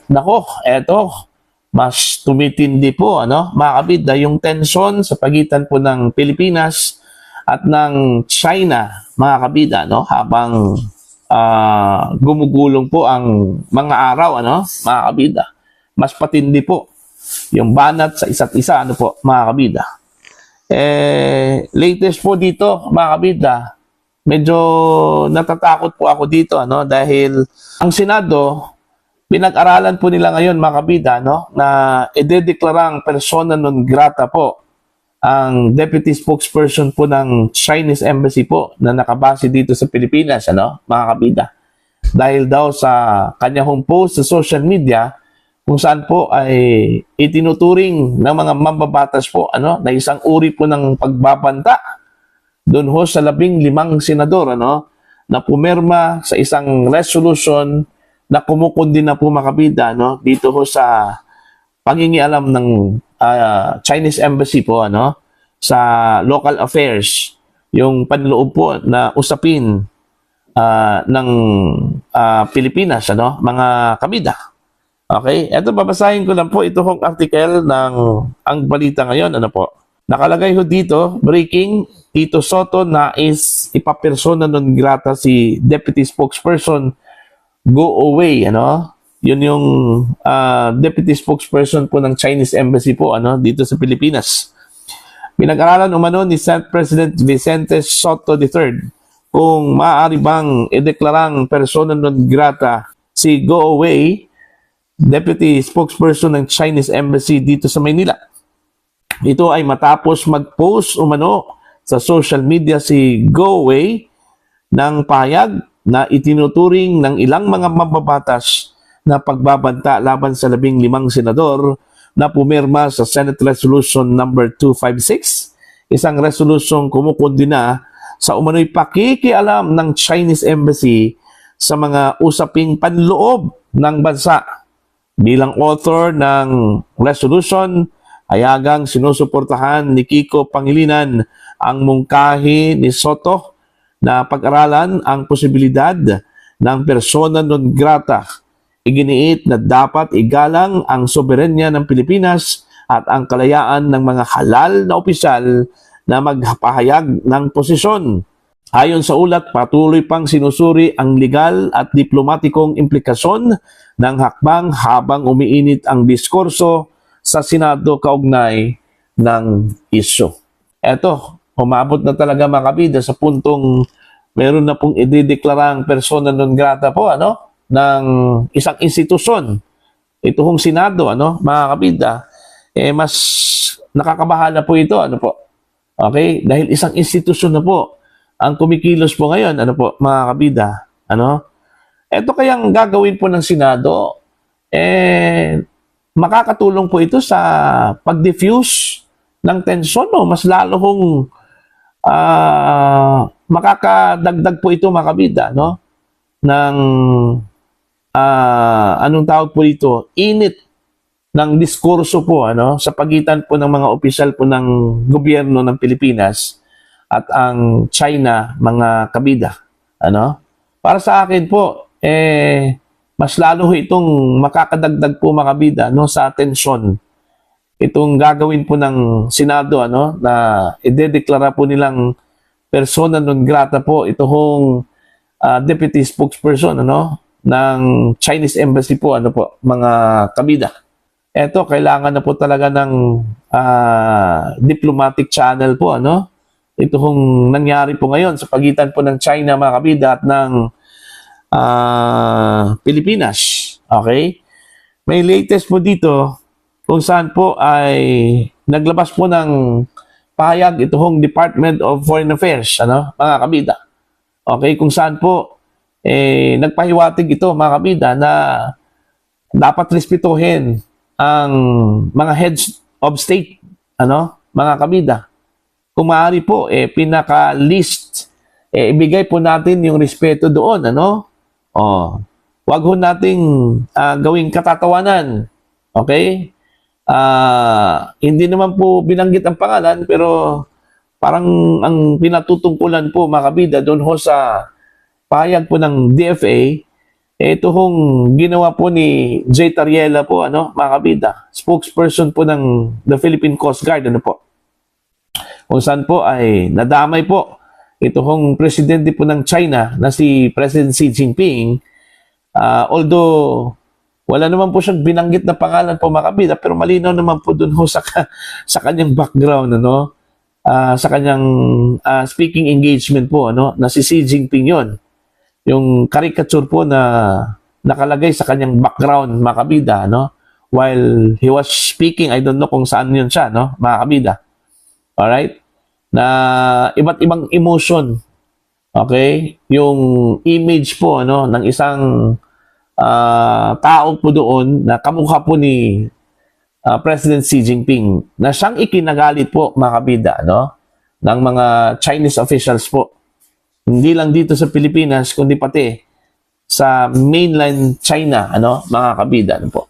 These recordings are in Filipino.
Nako, eto, mas tumitindi po, ano, mga kabida, yung tension sa pagitan po ng Pilipinas at ng China, mga kabida, no, habang gumugulong po ang mga araw, ano, mga kabida. Mas patindi po yung banat sa isa't isa, ano po, mga kabida. Latest po dito, mga kabida, medyo natatakot po ako dito, ano, dahil ang Senado, pinag-aralan po nila ngayon, mga kabida, no, na idedeklarang persona non grata po ang deputy spokesperson po ng Chinese Embassy po na nakabase dito sa Pilipinas, ano, mga kabida. Dahil daw sa kanya hong post sa social media kung saan po ay itinuturing ng mga mambabatas po, ano, na isang uri po ng pagbabanta doon ho sa 15 senador, ano, na pumirma sa isang resolution na kumukundi na po, makabida, no, dito ho sa pangingialam ng Chinese Embassy po, ano, sa local affairs, yung panloob po na usapin ng Pilipinas, ano, mga kabida. Okay, eto babasahin ko lang po ito hong article ng Ang Balita Ngayon, ano po. Nakalagay ho dito, breaking, Tito Soto nais ipapersona non grata si deputy spokesperson go away, ano? Yun yung deputy spokesperson po ng Chinese Embassy po, ano, dito sa Pilipinas. Pinag-aralan umano ni Senate President Vicente Soto III kung maaari bang ideklarang persona non grata si go away, deputy spokesperson ng Chinese Embassy dito sa Maynila. Ito ay matapos mag-post umano sa social media si Go Away ng pahayag na itinuturing ng ilang mga mababatas na pagbabanta laban sa 15 senador na pumirma sa Senate Resolution number 256, isang resolusyong kumukundina sa umano'y pakikialam ng Chinese Embassy sa mga usaping panloob ng bansa. Bilang author ng resolution, ayagang sinusuportahan ni Kiko Pangilinan ang mungkahi ni Soto na pag-aralan ang posibilidad ng persona non grata. Iginiit na dapat igalang ang soberenya ng Pilipinas at ang kalayaan ng mga halal na opisyal na magpahayag ng posisyon. Ayon sa ulat, patuloy pang sinusuri ang legal at diplomatikong implikasyon ng hakbang habang umiinit ang diskurso sa Senado kaugnay ng isyu. Eto, umabot na talaga, mga kabida, sa puntong meron na pong idideklarang persona non grata po, ano, ng isang institusyon. Ito hong Senado, ano, mga kabida, mas nakakabahala po ito, ano po. Okay? Dahil isang institusyon na po ang kumikilos po ngayon, ano po, mga kabida, ano. Ito kayang gagawin po ng Senado, makakatulong po ito sa pag-diffuse ng tensyon, no? Mas lalo hong makakadagdag po ito, mga kabida, no? Ng anong tawag po dito? Init ng diskurso po, ano, sa pagitan po ng mga opisyal po ng gobyerno ng Pilipinas at ang China, mga kabida, ano? Para sa akin po, mas lalo itong makakadagdag po, mga kabida, no, sa tensyon. Itong gagawin po ng Senado, ano, na idedeklara po nilang persona non grata po ito hong deputy spokesperson, ano, ng Chinese Embassy po, ano po, mga kabida. Ito, kailangan na po talaga ng diplomatic channel po, ano. Ito hong nangyari po ngayon sa pagitan po ng China, mga kabida, at ng Pilipinas. Okay? May latest po dito kung saan po ay naglabas po ng pahayag ito hong Department of Foreign Affairs, ano, mga kabida. Okay, kung saan po nagpahiwatig ito, mga kabida, na dapat respetuhin ang mga heads of state, ano, mga kabida. Kung maaari po, pinaka-list, ibigay po natin yung respeto doon, ano. Wag ho nating gawing katatawanan. Okay? Hindi naman po binanggit ang pangalan, pero parang ang pinatutungkulan po, mga kabida, doon ho sa pahayag po ng DFA Ito hong ginawa po ni Jay Tariela po, ano, mga kabida, spokesperson po ng the Philippine Coast Guard, ano po, kung saan po ay nadamay po ito hong presidente po ng China na si President Xi Jinping. Although wala naman po siyang binanggit na pangalan po, mga kabida, pero malinaw naman po dun ho sa kanyang background, ano, sa kanyang speaking engagement po, ano, na si Xi Jinping yon. Yung caricature po na nakalagay sa kanyang background, mga kabida, no? While he was speaking, I don't know kung saan yun siya, no? Mga kabida. Alright? Na iba't ibang emotion. Okay? Yung image po, ano, ng isang tao po doon na kamukha po ni President Xi Jinping na siyang ikinagalit po, mga kabida, no? Ng mga Chinese officials po. Hindi lang dito sa Pilipinas, kundi pati sa mainland China, ano, mga kabida, ano po.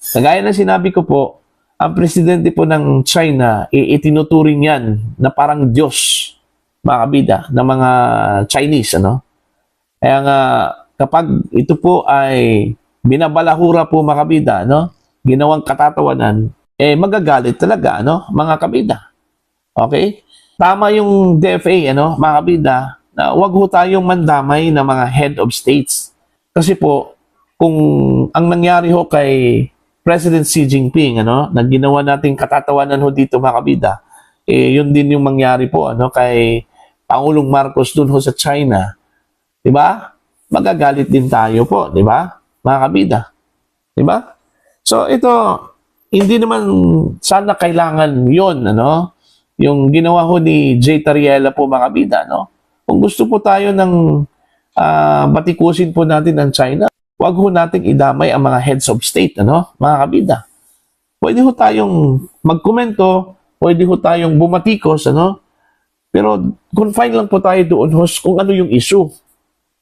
Kagaya ng sinabi ko po, ang presidente po ng China, itinuturing yan na parang Diyos, mga kabida, ng mga Chinese, ano. Kaya nga, kapag ito po ay binabalahura po, mga kabida, no, ginawang katatawanan, magagalit talaga, ano, mga kabida. Okay? Tama yung DFA, ano, mga kabida, na wag ho tayong mandamay ng mga head of states. Kasi po, kung ang nangyari ho kay President Xi Jinping, ano, na ginawa nating katatawanan ho dito, mga kabida, yun din yung mangyari po, ano, kay Pangulong Marcos dun ho sa China. Diba? Magagalit din tayo po, diba? Mga kabida. Diba? So, ito, hindi naman sana kailangan yon, ano, yung ginawa ho ni Jay Tariela po, mga kabida, no? Kung gusto po tayo ng batikusin po natin ng China, wag ho nating idamay ang mga heads of state, ano, mga kabida. Pwede ho tayong magkomento, pwede ho tayong bumatikos, ano, pero confine lang po tayo doon ho kung ano yung issue.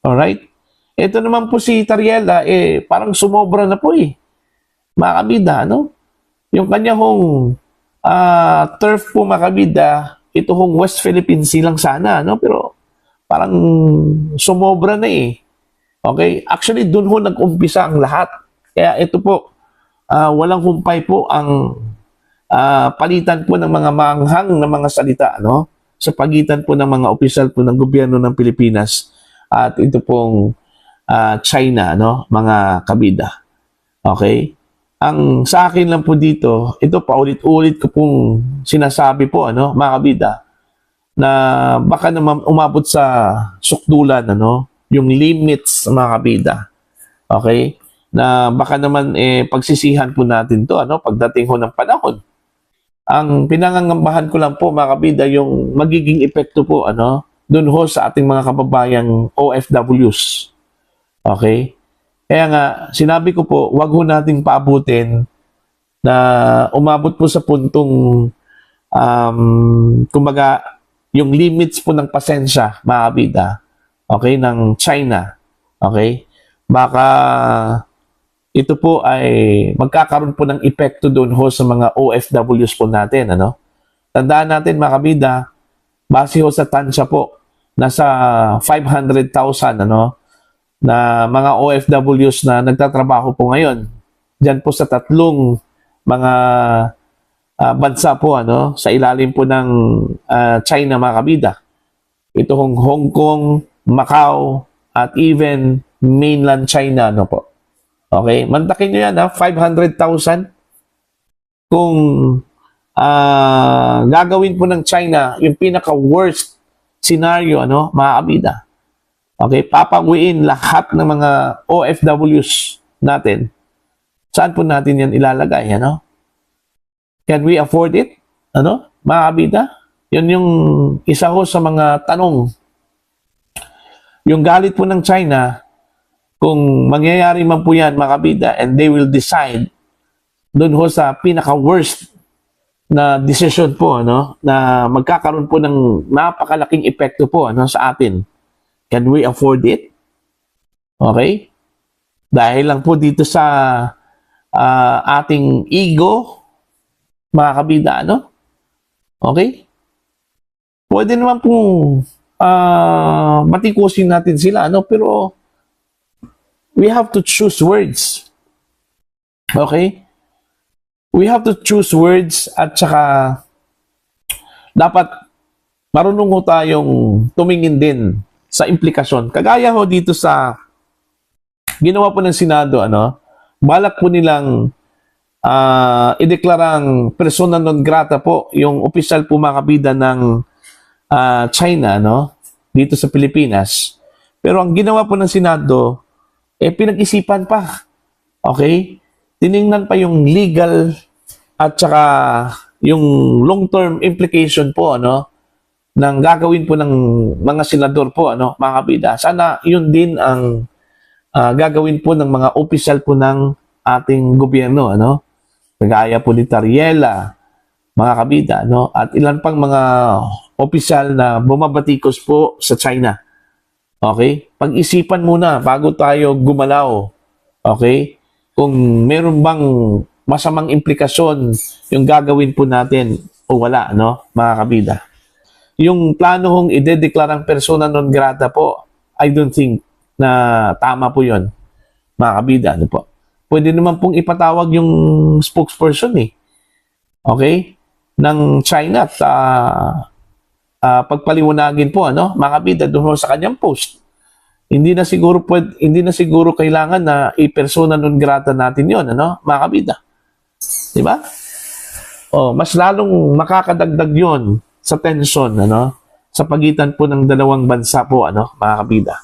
Alright? Ito naman po si Tariela, parang sumobra na po mga kabida, ano? Yung kanya hong turf po, mga kabida, ito hong West Philippine Sea lang sana, no? Pero parang sumobra na Okay? Actually, dun ho nag-umpisa ang lahat. Kaya ito po, walang humpay po ang palitan po ng mga manghang na mga salita, no? Sa pagitan po ng mga opisyal po ng gobyerno ng Pilipinas at ito pong China, no? Mga kabida. Okay? Ang sa akin lang po dito, ito paulit-ulit ko pong sinasabi po, ano, mga kabida, na baka naman umabot sa sukdulan, ano, yung limits, mga kabida. Okay? Na baka naman pagsisihan po natin to, ano, pagdating ho ng panahon. Ang pinangangambahan ko lang po, mga kabida, yung magiging epekto po, ano, dun ho sa ating mga kababayang OFWs. Okay? Kaya nga, sinabi ko po, wag ho nating paabutin na umabot po sa puntong kumbaga, yung limits po ng pasensya, mga kabida, okay, ng China, okay, baka ito po ay magkakaroon po ng epekto doon ho sa mga OFWs po natin, ano. Tandaan natin, mga kabida, base ho sa tansya po, nasa 500,000, ano, na mga OFWs na nagtatrabaho po ngayon, dyan po sa tatlong mga bansa po, ano, sa ilalim po ng China, mga kabida. Ito Hong Kong, Macau, at even mainland China, ano po. Okay? Mantakin nyo yan, 500,000. Kung gagawin po ng China, yung pinaka-worst scenario, ano, mga kabida. Okay? Papaguin lahat ng mga OFWs natin. Saan po natin yan ilalagay, ano? Can we afford it? Ano? Mga kabida? Yun yung isa ho sa mga tanong. Yung galit po ng China, kung mangyayari man po yan, mga kabida, and they will decide doon ho sa pinaka-worst na decision po, ano, na magkakaroon po ng napakalaking epekto po, ano, sa atin. Can we afford it? Okay? Dahil lang po dito sa ating ego, mga kabida, ano? Okay? Pwede naman pong batikusin natin sila, ano? Pero we have to choose words. Okay? We have to choose words at saka dapat marunong ho tayong tumingin din sa implikasyon. Kagaya ho dito sa ginawa po ng Senado, balak po nilang ideklarang persona non grata po yung opisyal po mga kabida ng China, dito sa Pilipinas. Pero ang ginawa po ng Senado, pinag-isipan pa. Okay? Tiningnan pa yung legal at saka yung long-term implication po, ng gagawin po ng mga senador po, mga kabida. Sana yun din ang gagawin po ng mga opisyal po ng ating gobyerno, kagaya po ni Tariela, mga kabida, at ilan pang mga opisyal na bumabatikos po sa China. Okay? Pag-isipan muna bago tayo gumalaw. Okay? Kung meron bang masamang implikasyon yung gagawin po natin o wala, mga kabida. Yung plano hong idedeklarang persona non grata po, I don't think na tama po yon, mga kabida. Po? Pwede naman pong ipatawag yung spokesperson okay, ng China at pagpaliwanagin po, mga kabida, doon sa kanyang post. Hindi na siguro kailangan na i-persona non grata natin 'yon, mga kabida. 'Di ba? Mas lalong makakadagdag 'yon sa tension, sa pagitan po ng dalawang bansa po, mga kabida.